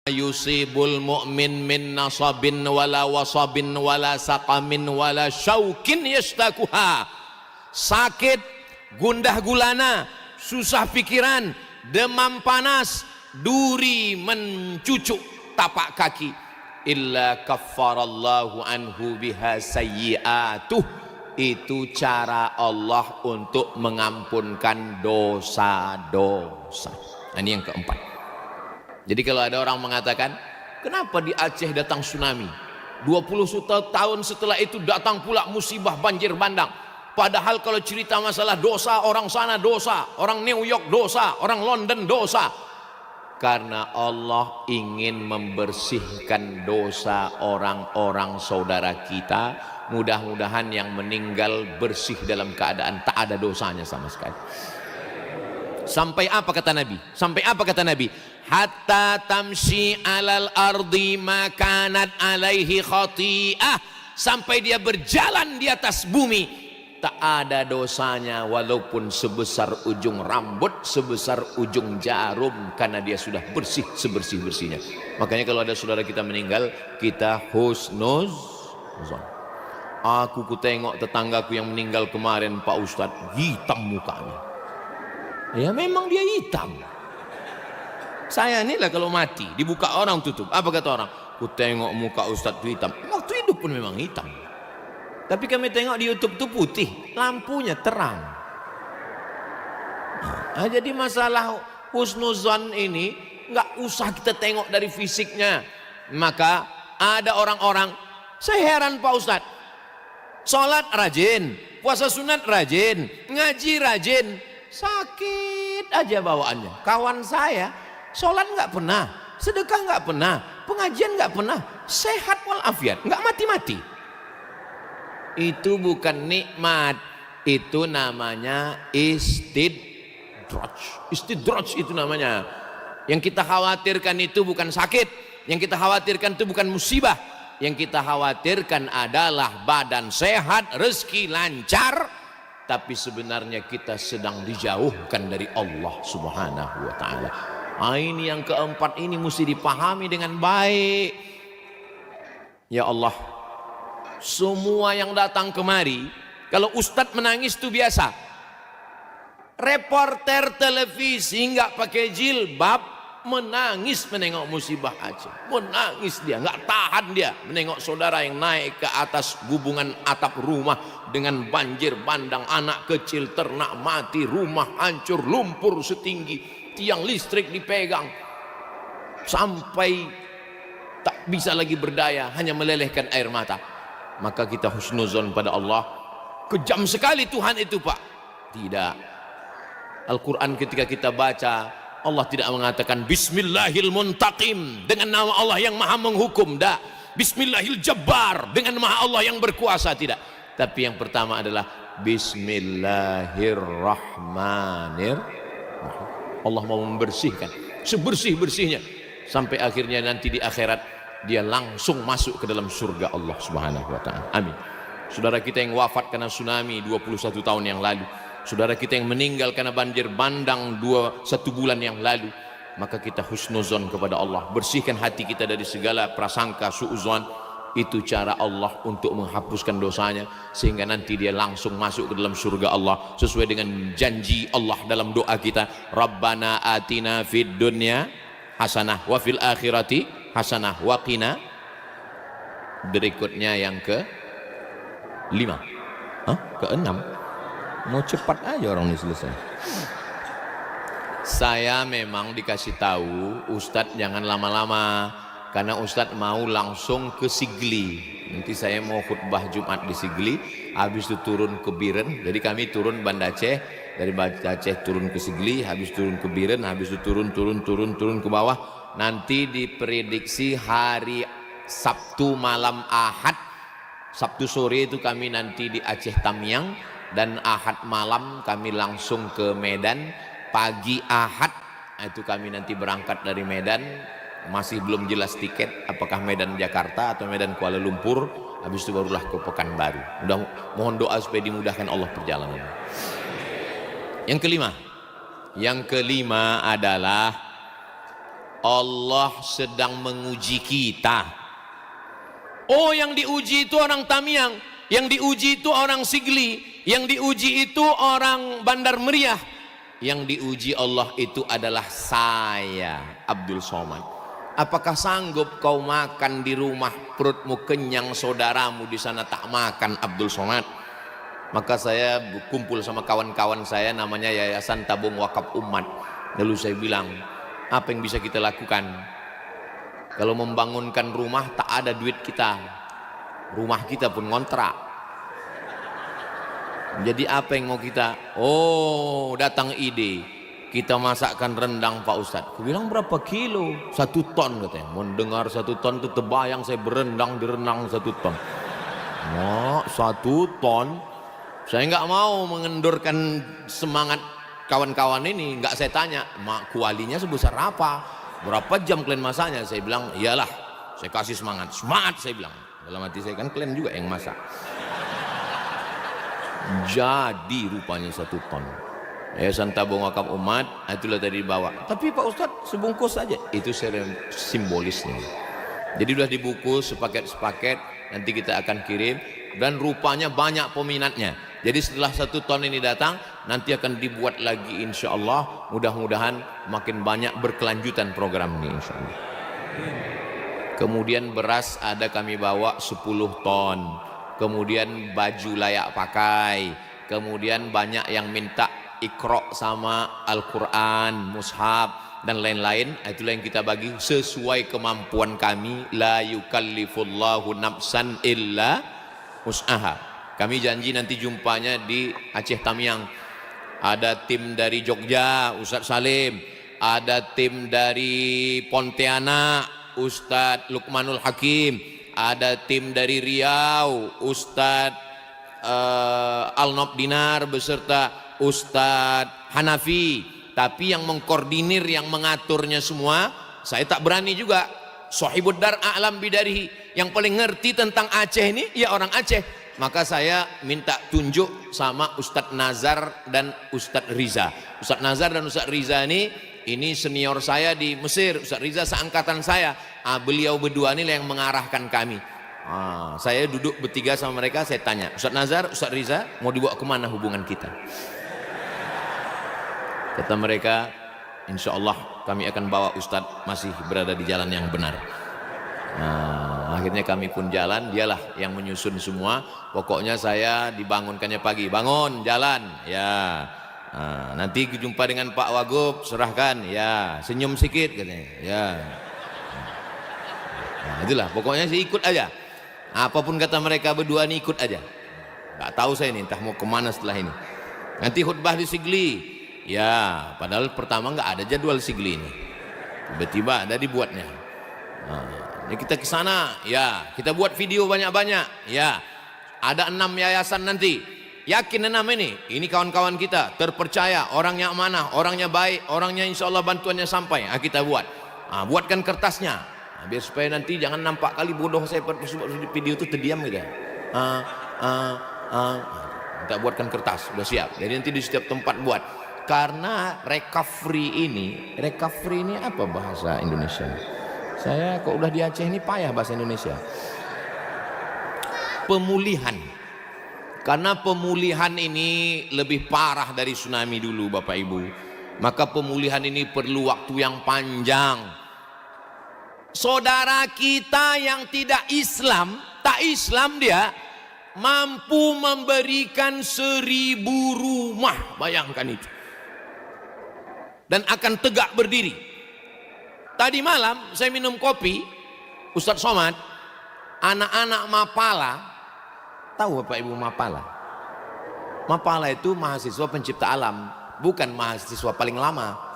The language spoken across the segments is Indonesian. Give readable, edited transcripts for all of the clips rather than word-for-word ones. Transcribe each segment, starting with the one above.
yusibul mu'min min nasabin wala wasabin wala saqamin wala syaukin yastakuha. Sakit, gundah gulana, susah pikiran, demam panas, duri mencucuk tapak kaki, illa kaffarallahu anhu biha sayyi'atuh. Itu cara Allah untuk mengampunkan dosa-dosa. Ini yang keempat. Jadi kalau ada orang mengatakan, kenapa di Aceh datang tsunami? 20 tahun setelah itu datang pula musibah banjir bandang. Padahal kalau cerita masalah dosa, orang sana dosa, orang New York dosa, orang London dosa. Karena Allah ingin membersihkan dosa orang-orang saudara kita. Mudah-mudahan yang meninggal bersih dalam keadaan tak ada dosanya sama sekali. Sampai apa kata Nabi? Sampai apa kata Nabi? Hatta tamshi alal ardi makanat alaihi khati'ah. Sampai dia berjalan di atas bumi, tak ada dosanya walaupun sebesar ujung rambut, sebesar ujung jarum, karena dia sudah bersih sebersih-bersihnya. Makanya kalau ada saudara kita meninggal, kita husnuzon. Aku tengok tetanggaku yang meninggal kemarin, Pak Ustadz, hitam mukanya. Ya memang dia hitam. Saya inilah kalau mati dibuka orang tutup, apa kata orang? Ku tengok muka Ustadz itu hitam. Waktu hidup pun memang hitam. Tapi kami tengok di YouTube itu putih, lampunya terang. Nah, jadi masalah husnuzan ini nggak usah kita tengok dari fisiknya. Maka ada orang-orang, saya heran Pak Ustadz, sholat rajin, puasa sunat rajin, ngaji rajin, sakit aja bawaannya. Kawan saya sholat nggak pernah, sedekah nggak pernah, pengajian nggak pernah, sehat walafiat, nggak mati-mati. Itu bukan nikmat, itu namanya istidraj. Istidraj itu namanya. Yang kita khawatirkan itu bukan sakit, yang kita khawatirkan itu bukan musibah, yang kita khawatirkan adalah badan sehat, rezeki lancar, tapi sebenarnya kita sedang dijauhkan dari Allah Subhanahu wa ta'ala. Ini yang keempat, ini mesti dipahami dengan baik. Ya Allah, semua yang datang kemari, kalau ustadz menangis itu biasa. Reporter televisi nggak pakai jilbab menangis menengok musibah Aceh. Menangis dia, nggak tahan dia menengok saudara yang naik ke atas gubungan atap rumah dengan banjir bandang, anak kecil, ternak mati, rumah hancur, lumpur setinggi, tiang listrik dipegang, sampai tak bisa lagi berdaya, hanya melelehkan air mata. Maka kita husnuzon pada Allah. Kejam sekali Tuhan itu Pak. Tidak. Al-Quran ketika kita baca, Allah tidak mengatakan Bismillahil Muntaqim, dengan nama Allah yang maha menghukum. Tidak. Bismillahil Jabbar, dengan nama Allah yang berkuasa. Tidak. Tapi yang pertama adalah Bismillahirrahmanirrahim. Allah mau membersihkan sebersih-bersihnya, sampai akhirnya nanti di akhirat dia langsung masuk ke dalam surga Allah Subhanahu wa ta'ala. Amin. Saudara kita yang wafat karena tsunami 21 tahun yang lalu, saudara kita yang meninggal karena banjir bandang 1 bulan yang lalu, maka kita husnuzon kepada Allah, bersihkan hati kita dari segala prasangka suuzon. Itu cara Allah untuk menghapuskan dosanya, sehingga nanti dia langsung masuk ke dalam surga Allah sesuai dengan janji Allah dalam doa kita, Rabbana atina fid dunya hasanah wa fil akhirati hasanah wa qina. Berikutnya yang ke-5, ke-6. Mau cepat aja orang ini selesai. Saya memang dikasih tahu Ustadz jangan lama-lama, karena Ustadz mau langsung ke Sigli. Nanti saya mau khutbah Jumat di Sigli, habis itu turun ke Biren. Jadi kami turun Banda Aceh, dari Banda Aceh turun ke Sigli, habis turun ke Biren, habis itu turun ke bawah. Nanti diprediksi hari Sabtu malam Ahad, Sabtu sore itu kami nanti di Aceh Tamiang, dan Ahad malam kami langsung ke Medan. Pagi Ahad itu kami nanti berangkat dari Medan. Masih belum jelas tiket, apakah Medan Jakarta atau Medan Kuala Lumpur. Habis itu barulah ke Pekanbaru. Mohon doa supaya dimudahkan Allah perjalanan. Yang kelima adalah Allah sedang menguji kita. Oh, yang diuji itu orang Tamiang, yang diuji itu orang Sigli, yang diuji itu orang Bandar Meriah, yang diuji Allah itu adalah saya, Abdul Somad. Apakah sanggup kau makan di rumah, perutmu kenyang, saudaramu di sana tak makan, Abdul Somad? Maka saya kumpul sama kawan-kawan saya, namanya Yayasan Tabung Wakaf Umat. Lalu saya bilang, apa yang bisa kita lakukan? Kalau membangunkan rumah tak ada duit kita, rumah kita pun ngontrak. Jadi apa yang mau kita? Oh, datang ide, kita masakkan rendang Pak Ustadz. Aku bilang berapa kilo? 1 ton katanya. Mendengar 1 ton itu terbayang saya berendang di renang 1 ton. Oh, 1 ton. Saya nggak mau mengendurkan semangat kawan-kawan ini. Nggak saya tanya, mak kualinya sebesar apa? Berapa jam kalian masaknya? Saya bilang, iyalah, saya kasih semangat. Semangat, saya bilang. Dalam hati saya, kan kalian juga yang masak. Jadi rupanya 1 ton. Yayasan Tabung Wakaf Umat, itulah tadi dibawa. Tapi Pak Ustadz sebungkus saja. Itu simbolisnya. Jadi sudah dibungkus sepaket-sepaket, nanti kita akan kirim. Dan rupanya banyak peminatnya. Jadi setelah 1 ton ini datang, nanti akan dibuat lagi insya Allah. Mudah-mudahan makin banyak berkelanjutan program ini insya Allah. Kemudian beras ada kami bawa 10 ton. Kemudian baju layak pakai. Kemudian banyak yang minta Iqra sama Al-Quran, mushaf dan lain-lain. Itulah yang kita bagi sesuai kemampuan kami. La yukallifullahu nafsan illa usaha. Kami janji nanti jumpanya di Aceh Tamiang. Ada tim dari Jogja, Ustadz Salim. Ada tim dari Pontianak, Ustadz Lukmanul Hakim. Ada tim dari Riau, Ustadz Al-Nob Dinar beserta Ustadz Hanafi. Tapi yang mengkoordinir, yang mengaturnya semua, saya tak berani juga. Sohibud dar a'lam bidarihi, yang paling ngerti tentang Aceh ini ya orang Aceh. Maka saya minta tunjuk sama Ustadz Nazar dan Ustadz Riza. Ustadz Nazar dan Ustadz Riza ini senior saya di Mesir. Ustadz Riza seangkatan saya. Beliau berdua ini yang mengarahkan kami. Saya duduk bertiga sama mereka, saya tanya, Ustadz Nazar, Ustadz Riza, mau dibawa kemana hubungan kita? Kata mereka, insya Allah kami akan bawa Ustadz masih berada di jalan yang benar. Akhirnya kami pun jalan, dialah yang menyusun semua. Pokoknya saya dibangunkannya pagi, bangun jalan ya. Nanti jumpa dengan Pak Wagub, serahkan ya, senyum sedikit katanya ya. Itulah pokoknya saya ikut aja. Apapun kata mereka berdua ini ikut aja. Nggak tahu saya ini entah mau kemana setelah ini. Nanti khutbah di Sigli ya, padahal pertama nggak ada jadwal Sigli ini, tiba-tiba ada dibuatnya. Ya kita ke sana ya, kita buat video banyak-banyak ya. Ada 6 yayasan nanti, yakin 6 ini kawan-kawan kita terpercaya, orangnya amanah, orangnya baik, orangnya insya Allah bantuannya sampai. Kita buat, buatkan kertasnya biar supaya nanti jangan nampak kali bodoh saya buat video itu terdiam gitu. Kita buatkan kertas, sudah siap. Jadi nanti di setiap tempat buat. Karena recovery ini apa bahasa Indonesia? Saya kok udah di Aceh ini payah bahasa Indonesia. Pemulihan. Karena pemulihan ini lebih parah dari tsunami dulu Bapak Ibu. Maka pemulihan ini perlu waktu yang panjang. Saudara kita yang tidak Islam, tak Islam dia, mampu memberikan 1000 rumah, bayangkan itu. Dan akan tegak berdiri. Tadi malam saya minum kopi, Ustadz Somad, anak-anak Mapala, tahu Bapak Ibu Mapala? Mapala itu mahasiswa pencipta alam, bukan mahasiswa paling lama.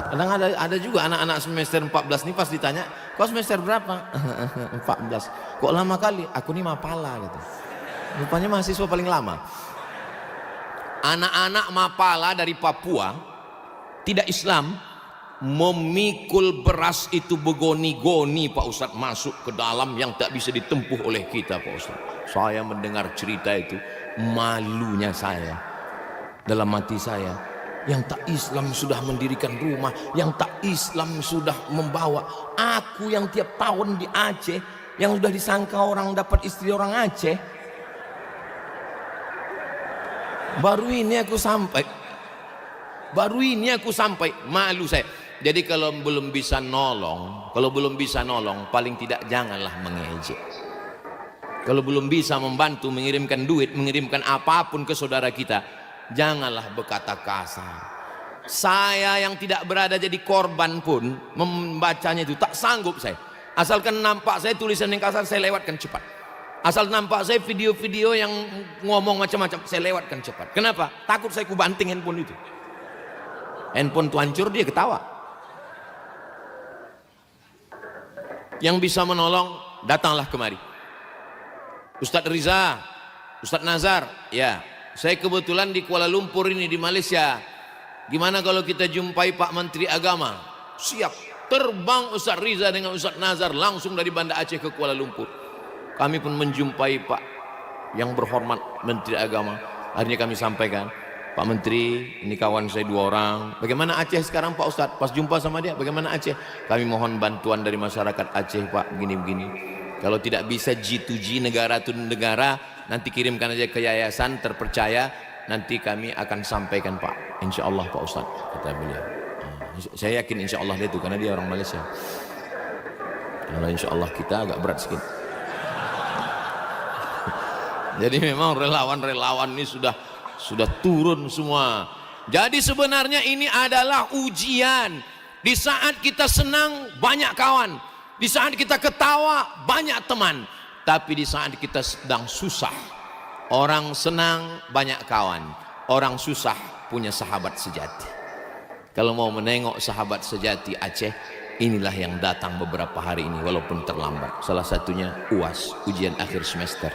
Kadang ada juga anak-anak semester 14 ini pas ditanya, kau semester berapa? 14. Kok lama kali? Aku ini Mapala gitu. Rupanya mahasiswa paling lama. Anak-anak Mapala dari Papua tidak Islam memikul beras itu begoni-goni Pak Ustadz, masuk ke dalam yang tak bisa ditempuh oleh kita Pak Ustadz. Saya mendengar cerita itu, malunya saya dalam hati saya. yang tak Islam sudah mendirikan rumah, yang tak Islam sudah membawa. Aku yang tiap tahun di Aceh, yang sudah disangka orang dapat istri orang Aceh, baru ini aku sampai, malu saya. Jadi kalau belum bisa nolong, paling tidak janganlah mengejek. Kalau belum bisa membantu, mengirimkan duit, mengirimkan apapun ke saudara kita, janganlah berkata kasar. Saya yang tidak berada jadi korban pun membacanya itu tak sanggup saya. Asalkan nampak saya tulisan yang kasar, saya lewatkan cepat. Asal nampak saya video-video yang ngomong macam-macam, saya lewatkan cepat. Kenapa? Takut saya kubanting handphone itu. Handphone itu hancur, dia ketawa. Yang bisa menolong, datanglah kemari. Ustadz Riza, Ustadz Nazar, ya, saya kebetulan di Kuala Lumpur ini di Malaysia. Gimana kalau kita jumpai Pak Menteri Agama? Siap, terbang Ustadz Riza dengan Ustadz Nazar langsung dari Banda Aceh ke Kuala Lumpur. Kami pun menjumpai Pak yang berhormat Menteri Agama. Akhirnya kami sampaikan, Pak Menteri, ini kawan saya 2 orang. Bagaimana Aceh sekarang Pak Ustadz? Pas jumpa sama dia, bagaimana Aceh? Kami mohon bantuan dari masyarakat Aceh Pak, begini-begini. Kalau tidak bisa G2G, negara to negara, nanti kirimkan aja ke yayasan terpercaya, nanti kami akan sampaikan Pak. Insya Allah Pak Ustadz, kata beliau. Saya yakin insya Allah dia itu, karena dia orang Malaysia. Kalau insya Allah kita agak berat sedikit. Jadi memang relawan-relawan ini sudah turun semua. Jadi sebenarnya ini adalah ujian. Di saat kita senang banyak kawan, di saat kita ketawa banyak teman, tapi di saat kita sedang susah, orang senang banyak kawan, orang susah punya sahabat sejati. Kalau mau menengok sahabat sejati Aceh, inilah yang datang beberapa hari ini walaupun terlambat. Salah satunya UAS, ujian akhir semester.